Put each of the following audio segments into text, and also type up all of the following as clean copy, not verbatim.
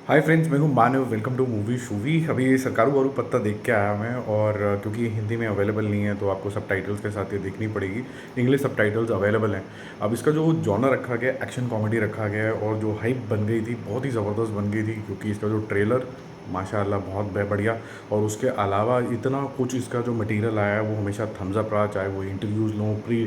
हाय friends, मैं हूँ Manav. Welcome to movie शूवी। अभी सरकारू वारू पत्ता देख के आया मैं, और क्योंकि ये हिंदी में अवेलेबल नहीं है तो आपको सब टाइटल्स के साथ ये देखनी पड़ेगी। इंग्लिश सब टाइटल्स अवेलेबल हैं। अब इसका जो जॉनर रखा गया, एक्शन कॉमेडी रखा गया है, और जो हाइप बन गई थी बहुत ही ज़बरदस्त बन गई थी, क्योंकि इसका जो ट्रेलर माशाल्लाह बहुत बढ़िया। और उसके अलावा इतना कुछ इसका जो मटेरियल आया है वो हमेशा थम्स अप रहा, चाहे वो इंटरव्यूज़ लो, प्री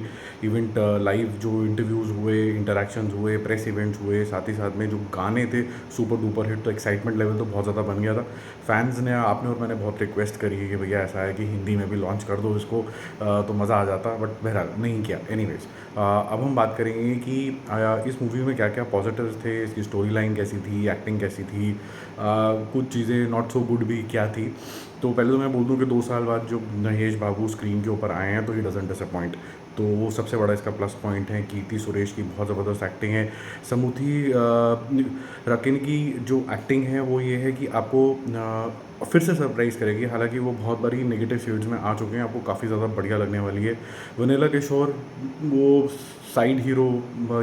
इवेंट लाइव जो इंटरव्यूज़ हुए, इंटरेक्शंस हुए, प्रेस इवेंट्स हुए, साथ ही साथ में जो गाने थे सुपर डुपर हिट। तो एक्साइटमेंट लेवल तो बहुत ज़्यादा बन गया था। फैंस ने, आपने और मैंने बहुत रिक्वेस्ट करी है कि भैया ऐसा है कि हिंदी में भी लॉन्च कर दो इसको, तो मज़ा आ जाता, बट बहरहाल नहीं किया। एनीवेज, अब हम बात करेंगे कि इस मूवी में क्या क्या पॉजिटिव्स थे, इसकी स्टोरी लाइन कैसी थी, एक्टिंग कैसी थी, कुछ चीज़ें नॉट सो गुड भी क्या थी। तो पहले तो मैं बोल दूं कि 2 साल बाद जो महेश बाबू स्क्रीन के ऊपर आए हैं तो ही डजंट डिसअपॉइंट। तो वो सबसे बड़ा इसका प्लस पॉइंट है। कीर्ति सुरेश की बहुत ज़बरदस्त एक्टिंग है। समूथी रकिन की जो एक्टिंग है वो ये है कि आपको फिर से सरप्राइज़ करेगी। हालांकि वो बहुत बारी नेगेटिव शेड्स में आ चुके हैं, आपको काफ़ी ज़्यादा बढ़िया लगने वाली है। वनीला किशोर वो साइड हीरो,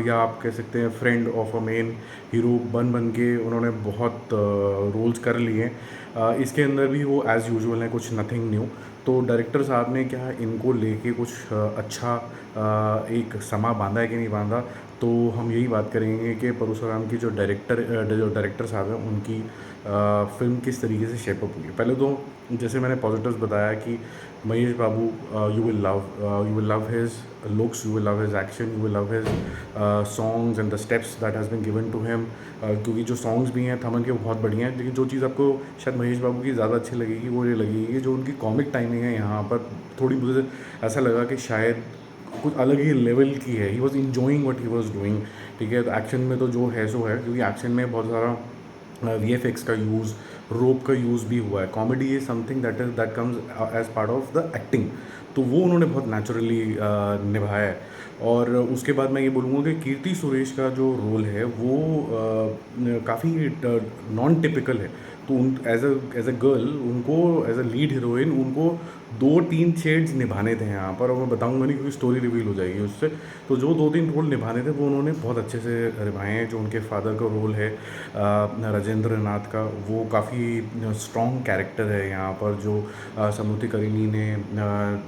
या आप कह सकते हैं friend of a main hero बन बन के उन्होंने बहुत रोल्स कर लिए हैं। इसके अंदर भी वो एज़ यूजुअल है, कुछ नथिंग न्यू। तो डायरेक्टर साहब ने क्या इनको लेके कुछ अच्छा एक समा बांधा है कि नहीं बांधा। तो हम यही बात करेंगे कि परशुराम की जो डायरेक्टर साहब हैं उनकी फ़िल्म किस तरीके से शेपअप हुई है। पहले तो जैसे मैंने पॉजिटिव्स बताया कि Mahesh Babu, you will love his looks, you will love his action, you will love his songs and the steps that has been given to him. क्योंकि जो सॉन्ग्स भी हैं थमन के बहुत बढ़िया हैं, लेकिन जो चीज़ आपको शायद महेश बाबू की ज़्यादा अच्छी लगेगी वो ये लगेगी कि जो उनकी कॉमिक टाइमिंग है यहाँ पर थोड़ी, मुझे ऐसा लगा कि शायद कुछ अलग ही लेवल की है। He was enjoying what he was doing. ठीक है, तो एक्शन में तो जो है सो है, क्योंकि एक्शन में बहुत सारा VFX का यूज़, रोप का यूज़ भी हुआ है। Comedy is something that comes as part of the acting. तो वो उन्होंने बहुत नेचुरली निभाया है। और उसके बाद मैं ये बोलूँगा कि कीर्ति सुरेश का जो रोल है वो काफ़ी नॉन टिपिकल है। तो उन एज अ गर्ल उनको, एज अ लीड हीरोइन उनको 2-3 शेड्स निभाने थे यहाँ पर, और मैं बताऊँगा नहीं क्योंकि स्टोरी रिवील हो जाएगी उससे। तो जो 2-3 रोल निभाने थे वो उन्होंने बहुत अच्छे से निभाए हैं। जो उनके फादर का रोल है राजेंद्र नाथ का, वो काफ़ी स्ट्रॉन्ग कैरेक्टर है यहाँ पर, जो समृति करीनी ने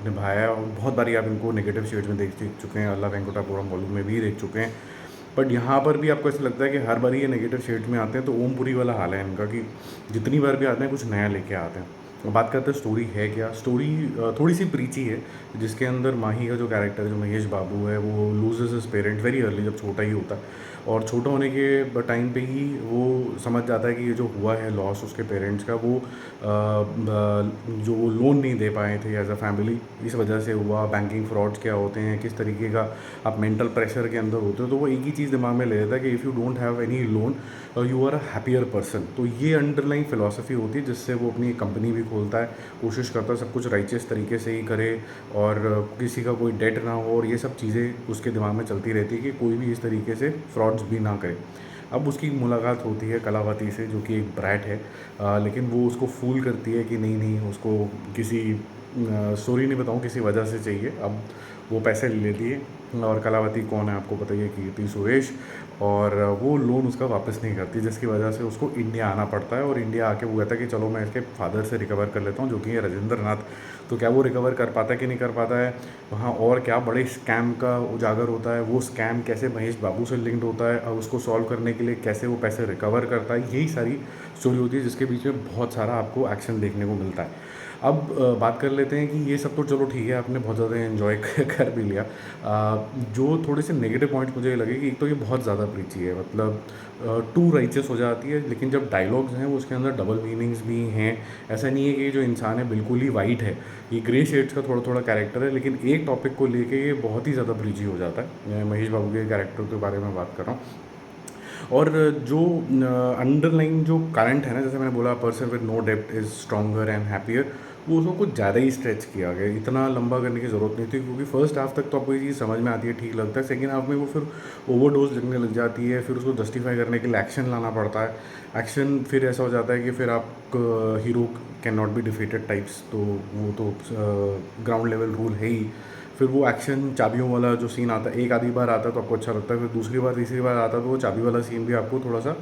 निभाया है। और बहुत बारी आप इनको नेगेटिव शेड्स में देख चुके हैं, अल्लाह वेंकटापुरम बॉलीवुड में भी देख चुके हैं। बट यहाँ पर भी आपको ऐसा लगता है कि हर बार ये नेगेटिव शेड्स में आते हैं। तो ओमपुरी वाला हाल है इनका कि जितनी बार भी आते हैं कुछ नया लेके आते हैं। अब बात करते हैं स्टोरी है क्या। स्टोरी थोड़ी सी प्रीची है, जिसके अंदर माही का जो कैरेक्टर है, जो महेश बाबू है, वो loses his parent very early, जब छोटा ही होता है। और छोटा होने के टाइम पे ही वो समझ जाता है कि ये जो हुआ है लॉस उसके पेरेंट्स का, वो जो वो लोन नहीं दे पाए थे एज अ फैमिली, इस वजह से हुआ। बैंकिंग फ्रॉड्स क्या होते हैं, किस तरीके का आप मेंटल प्रेशर के अंदर होते हो। तो वो एक ही चीज़ दिमाग में ले लेता है कि if you don't have any loan you are a happier person. तो ये अंडरलाइन फिलॉसफी होती है, जिससे वो अपनी कंपनी भी खोलता है, कोशिश करता है सब कुछ राइचियस तरीके से ही करे, और किसी का कोई डेट ना हो, और ये सब चीज़ें उसके दिमाग में चलती रहती है कि कोई भी इस तरीके से फ्रॉड्स भी ना करे। अब उसकी मुलाकात होती है कलावती से, जो कि एक ब्रैट है, लेकिन वो उसको फूल करती है कि नहीं नहीं, उसको किसी स्टोरी नहीं बताऊँ, किसी वजह से चाहिए। अब वो पैसे ले लेती है, और कलावती कौन है आपको पता ही है, कीर्ति सुरेश। और वो लोन उसका वापस नहीं करती, जिसकी वजह से उसको इंडिया आना पड़ता है। और इंडिया आके वो कहता है कि चलो मैं इसके फादर से रिकवर कर लेता हूँ, जो कि है राजेंद्र नाथ। तो क्या वो रिकवर कर पाता है कि नहीं कर पाता है वहाँ, और क्या बड़े स्कैम का उजागर होता है, वो स्कैम कैसे महेश बाबू से लिंक्ड होता है, और उसको सॉल्व करने के लिए कैसे वो पैसे रिकवर करता है, यही सारी स्टोरी होती है, जिसके बीच में बहुत सारा आपको एक्शन देखने को मिलता है। अब बात कर लेते हैं कि ये सब तो चलो ठीक है, आपने बहुत ज़्यादा एंजॉय कर भी लिया। जो थोड़े से नेगेटिव पॉइंट्स मुझे लगे कि एक तो ये बहुत ज़्यादा प्रीची है, मतलब टू राइचियस हो जाती है। लेकिन जब डायलॉग्स हैं वो उसके अंदर डबल मीनिंग्स भी हैं। ऐसा नहीं है कि ये जो इंसान है बिल्कुल ही वाइट है, ये ग्रे शेड्स का थोड़ा थोड़ा कैरेक्टर है। लेकिन एक टॉपिक को लेके ये बहुत ही ज़्यादा प्रीची हो जाता है। मैं महेश बाबू के कैरेक्टर के बारे में बात कर रहा हूँ। और जो अंडरलाइन जो करंट है ना, जैसे मैंने बोला, person with no depth is stronger and happier, वो उसको कुछ ज़्यादा ही स्ट्रेच किया गया। इतना लंबा करने की ज़रूरत नहीं थी, क्योंकि फर्स्ट हाफ तक तो आपको ये चीज़ समझ में आती है, ठीक लगता है। सेकेंड हाफ में वो फिर ओवरडोज लगने लग जाती है, फिर उसको जस्टिफाई करने के लिए एक्शन लाना पड़ता है। एक्शन फिर ऐसा हो जाता है कि फिर आप hero can not be defeated types, तो वो तो ग्राउंड लेवल रूल है ही। फिर वो एक्शन चाबियों वाला जो सीन आता है, एक आधी बार आता है तो आपको अच्छा लगता है, फिर दूसरी बार तीसरी बार आता है तो वो चाबी वाला सीन भी आपको थोड़ा सा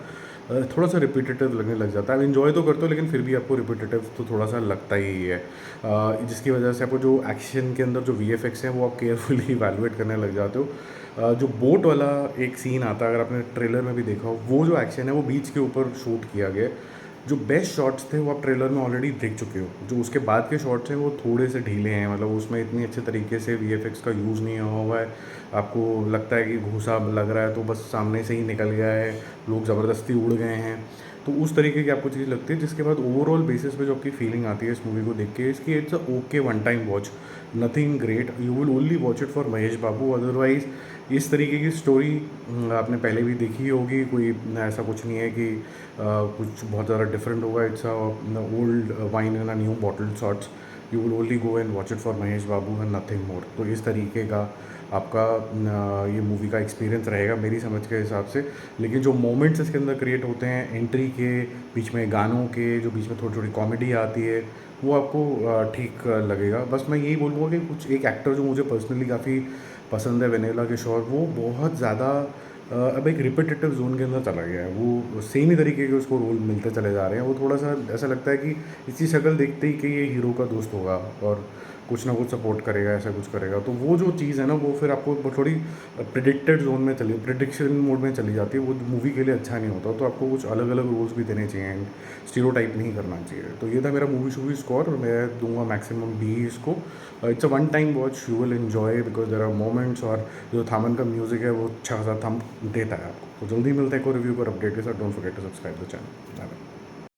थोड़ा सा रिपीटेटिव लगने लग जाता है। आप इन्जॉय तो करते हो लेकिन फिर भी आपको रिपीटेटिव तो थोड़ा सा लगता ही है, जिसकी वजह से आपको जो एक्शन के अंदर जो वीएफएक्स हैं वो आप केयरफुली इवैल्यूएट करने लग जाते हो। जो बोट वाला एक सीन आता है, अगर आपने ट्रेलर में भी देखा हो, वो जो एक्शन है वो बीच के ऊपर शूट किया गया है। जो बेस्ट शॉट्स थे वो आप ट्रेलर में ऑलरेडी देख चुके हो। जो उसके बाद के शॉट्स हैं वो थोड़े से ढीले हैं, मतलब उसमें इतनी अच्छे तरीके से वीएफएक्स का यूज़ नहीं हुआ हुआ है। आपको लगता है कि घूसा लग रहा है तो बस सामने से ही निकल गया है, लोग ज़बरदस्ती उड़ गए हैं, तो उस तरीके की आपको चीज़ लगती है। जिसके बाद ओवरऑल बेसिस पे जो आपकी फीलिंग आती है इस मूवी को देख के, इसकी it's a okay one time watch, nothing great, you will only watch it for Mahesh Babu. Otherwise इस तरीके की स्टोरी आपने पहले भी देखी होगी, कोई ऐसा कुछ नहीं है कि कुछ बहुत ज़्यादा डिफरेंट होगा। It's a old wine in a new bottle shots, you will only go and watch it for Mahesh Babu and nothing more. तो इस तरीके का आपका ये मूवी का एक्सपीरियंस रहेगा मेरी समझ के हिसाब से। लेकिन जो मोमेंट्स इसके अंदर क्रिएट होते हैं एंट्री के, बीच में गानों के, जो बीच में थोड़ी थोड़ी कॉमेडी आती है, वो आपको ठीक लगेगा। बस मैं यही बोलूँगा कि कुछ एक एक्टर जो मुझे पर्सनली काफ़ी पसंद है, वेनेला किशोर, वो बहुत ज़्यादा अब एक रिपीटेटिव जोन के अंदर चला गया है। वो सेम ही तरीके के उसको रोल मिलते चले जा रहे हैं। वो थोड़ा सा ऐसा लगता है कि इसकी शक्ल देखते ही कि ये हीरो का दोस्त होगा और कुछ ना कुछ सपोर्ट करेगा, ऐसा कुछ करेगा। तो वो जो चीज़ है ना, वो फिर आपको थोड़ी प्रिडिक्टेड जोन में चली, प्रिडिक्शन मोड में चली जाती है, वो मूवी के लिए अच्छा नहीं होता। तो आपको कुछ अलग अलग रोल्स भी देने चाहिए एंड स्टीरियोटाइप नहीं करना चाहिए। तो ये था मेरा मूवी शूवी स्कोर, और मैं दूंगा मैक्सिमम बी इसको। It's a one time watch, you will enjoy because there are moments, और जो थामन का म्यूज़िक है वो अच्छा खासा थम देता है आपको। तो जल्दी मिलते हैं एक और रिव्यू और अपडेट के साथ। Don't forget to subscribe the channel.